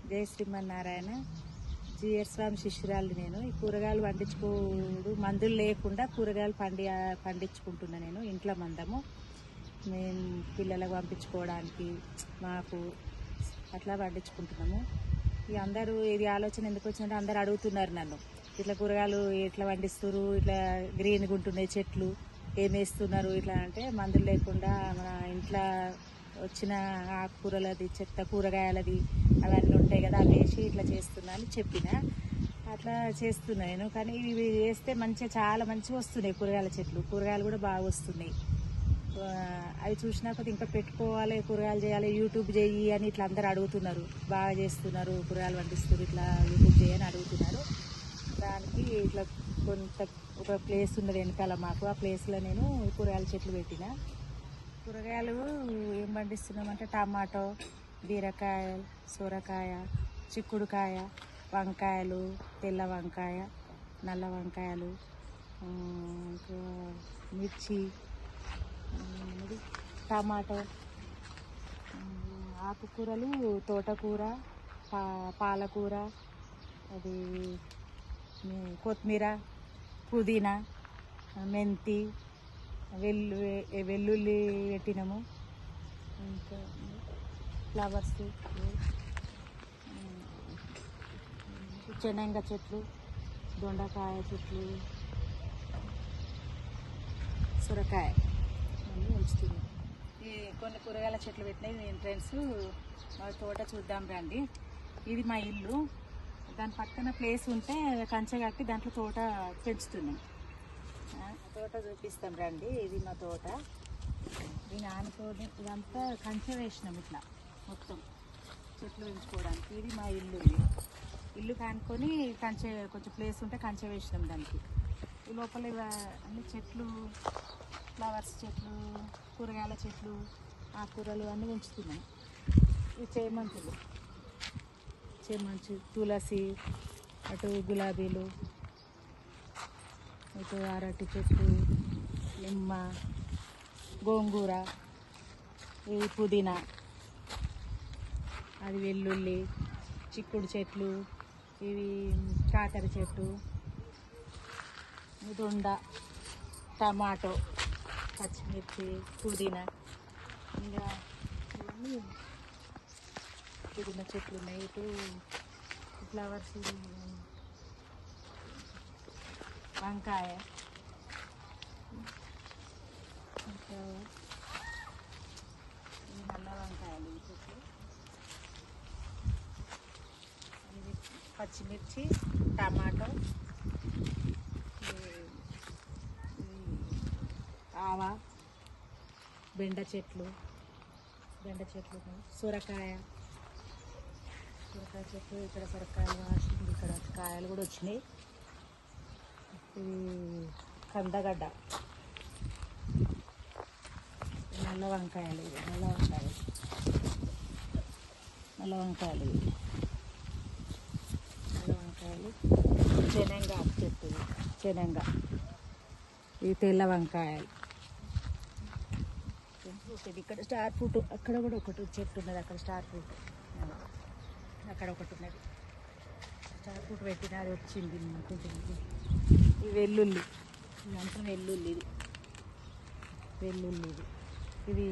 జై శ్రీమన్నారాయణ. జిఆర్ స్వామి శిష్యురాలు నేను. ఈ కూరగాయలు పండించుకోడు మందులు లేకుండా కూరగాయలు పండించుకుంటున్నా నేను. ఇంట్లో మందము మేము పిల్లలకు పంపించుకోవడానికి మాకు అట్లా పండించుకుంటున్నాము. ఇక అందరూ ఇది ఆలోచన ఎందుకు వచ్చిందంటే అందరు అడుగుతున్నారు నన్ను, ఇట్లా కూరగాయలు ఎట్లా పండిస్తారు, ఇట్లా గ్రీన్గా ఉంటున్నాయి చెట్లు, ఏం వేస్తున్నారు ఇట్లా అంటే, మందులు లేకుండా మన ఇంట్లో వచ్చిన ఆకుకూరలది, చెత్త కూరగాయలది అవన్నీ ఉంటాయి కదా, అవి వేసి ఇట్లా చేస్తున్నా అని చెప్పిన. అట్లా చేస్తున్నాను. కానీ ఇవి వేస్తే మంచిగా చాలా మంచిగా వస్తున్నాయి కూరగాయల చెట్లు, కూరగాయలు కూడా బాగా వస్తున్నాయి. అవి చూసినా కొద్ది ఇంకా పెట్టుకోవాలి, కూరగాయలు చేయాలి, యూట్యూబ్ చేయి అని ఇట్లా అందరు అడుగుతున్నారు. బాగా చేస్తున్నారు, కూరగాయలు పండిస్తారు, ఇట్లా యూట్యూబ్ చేయని అడుగుతున్నారు. దానికి ఇట్లా కొంత ఒక ప్లేస్ ఉన్నది వెనకాల మాకు, ఆ ప్లేస్లో నేను కూరగాయల చెట్లు పెట్టిన. కూరగాయలు ఏం పండిస్తున్నామంటే టమాటో, బీరకాయ, సొరకాయ, చిక్కుడుకాయ, వంకాయలు, తెల్ల వంకాయ, నల్ల వంకాయలు, ఇంకా మిర్చి, టమాటో, ఆకుకూరలు, తోటకూర, పాలకూర, అది కొత్తిమీర, పుదీనా, మెంతి, వెల్లుల్లి పెట్టినాము. ఇంకా ఫ్లవర్స్, చెనంగ చెట్లు, దొండకాయ చెట్లు, సొరకాయ అన్నీ ఉంచుతుంది. ఈ కొన్ని కూరగాయల చెట్లు పెట్టినాయి నేను ఫ్రెండ్స్. మా తోట చూద్దాం రండి. ఇది మా ఇల్లు, దాని పక్కన ప్లేస్ ఉంటే కంచె కట్టి దాంట్లో తోట పెంచుతున్నాం. తోట చూపిస్తాం రండి. ఇది మా తోట. దీని ఆనుకొని ఇదంతా కంచె వేసినాం ఇట్లా మొత్తం చెట్లు పెంచుకోవడానికి. ఇది మా ఇల్లు. ఇల్లు కానుకొని కంచె కొంచెం ప్లేస్ ఉంటే కంచె వేసినాం దానికి. ఈ లోపల అన్ని చెట్లు, ఫ్లవర్స్ చెట్లు, కూరగాయల చెట్లు, ఆకుకూరలు అన్నీ పెంచుతున్నాం. ఇవి చేమంతులు, తులసి, అటు గులాబీలు, ఇటు అరటి చెట్లు, నిమ్మ, గోంగూర, ఇది పుదీనా, అది వెల్లుల్లి, చిక్కుడు చెట్లు, ఇవి కాకర చెట్టు, దొండ, టమాటో, పచ్చిమిర్చి, పుదీనా, ఇంకా ఇవన్నీ పుదీనా చెట్లు ఉన్నాయి. ఇటు ఫ్లవర్స్, వంకాయ, ఇంకా నల్ల వంకాయలు చెట్లు, పచ్చిమిర్చి, టమాటో, ఆవా, బెండ చెట్లు, సొరకాయ చెట్లు. ఇక్కడ సొరకాయలు కాసింది, ఇక్కడ కాయలు కూడా వచ్చినాయి. ఇది కందగడ్డ, నల్ల వంకాయలు, నల్ల వంకాయలు, చెనంగ చెట్టు, ఇది తెల్ల వంకాయలు. ఇక్కడ స్టార్ ఫ్రూట్, అక్కడ కూడా ఒకటి చెట్టు ఉన్నది, అక్కడ స్టార్ ఫ్రూట్, అక్కడ ఒకటి ఉన్నది స్టార్ ఫ్రూట్ పెట్టిన, అది వచ్చింది అనుకుంటుంది. ఈ వెల్లుల్లి, ఇదంతా వెల్లుల్లి, ఇది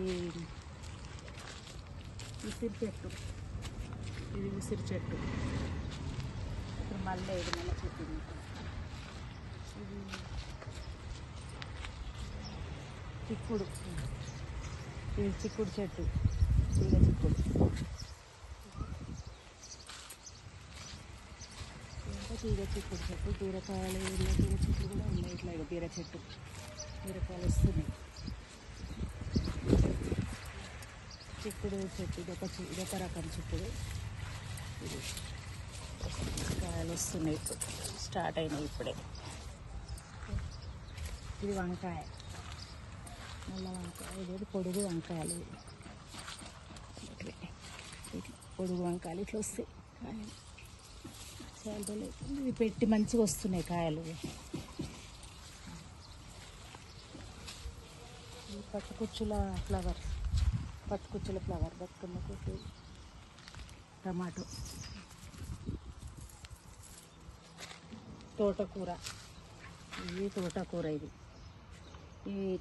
ఉసిరి చెట్టు, ఇప్పుడు మళ్ళీ ఇది నల్ల చెట్టు, ఇది చిక్కుడు, ఇది చిక్కుడు చెట్టు, చిక్కుడు, చిక్కుడు చెట్టు, బీరకాయలు, తీగ చెట్లు కూడా ఉన్నాయి. ఇట్లా బీరకాయలు వస్తున్నాయి. చిక్కుడు చెట్టు, ఇదొక రకం చిక్కుడు, ఇది కాయలు వస్తున్నాయి, ఇప్పుడు స్టార్ట్ అయినాయి ఇప్పుడే. ఇది వంకాయ, నల్ల వంకాయ, ఇది పొడుగు వంకాయలు, పొడుగు వంకాయలు ఇట్లా వస్తాయి కాయలు. చాలా ఇవి పెట్టి మంచిగా వస్తున్నాయి కాయలు. పట్టుకుచ్చుల ఫ్లవర్, బతుకమ్మకు టమాటో, తోటకూర, ఇది తోటకూర, ఇది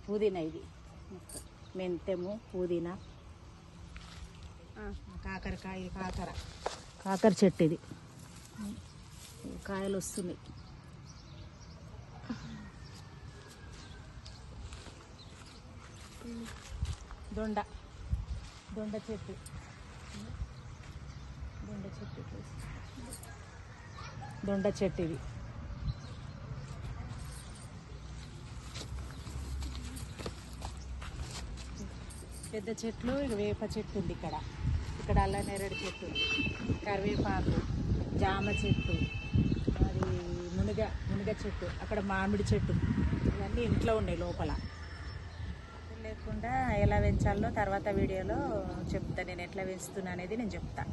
పుదీనా, ఇది మెంతెము, పుదీనా, కాకరకాయ, కాకర చెట్టు, ఇది కాయలు వస్తున్నాయి. దొండ చెట్టు, దొండ చెట్టు ఇది. పెద్ద చెట్లు, ఇక వేప చెట్టు ఉంది ఇక్కడ అల్ల నేరేడు చెట్టు ఉంది, కరివేపాకు, జామ చెట్టు, అది మునగ చెట్టు, అక్కడ మామిడి చెట్టు, ఇవన్నీ ఇంట్లో ఉన్నాయి లోపల. లేకుండా ఎలా పెంచాలో తర్వాత వీడియోలో చెప్తా, నేను ఎట్లా పెంచుతున్నా అనేది నేను చెప్తా.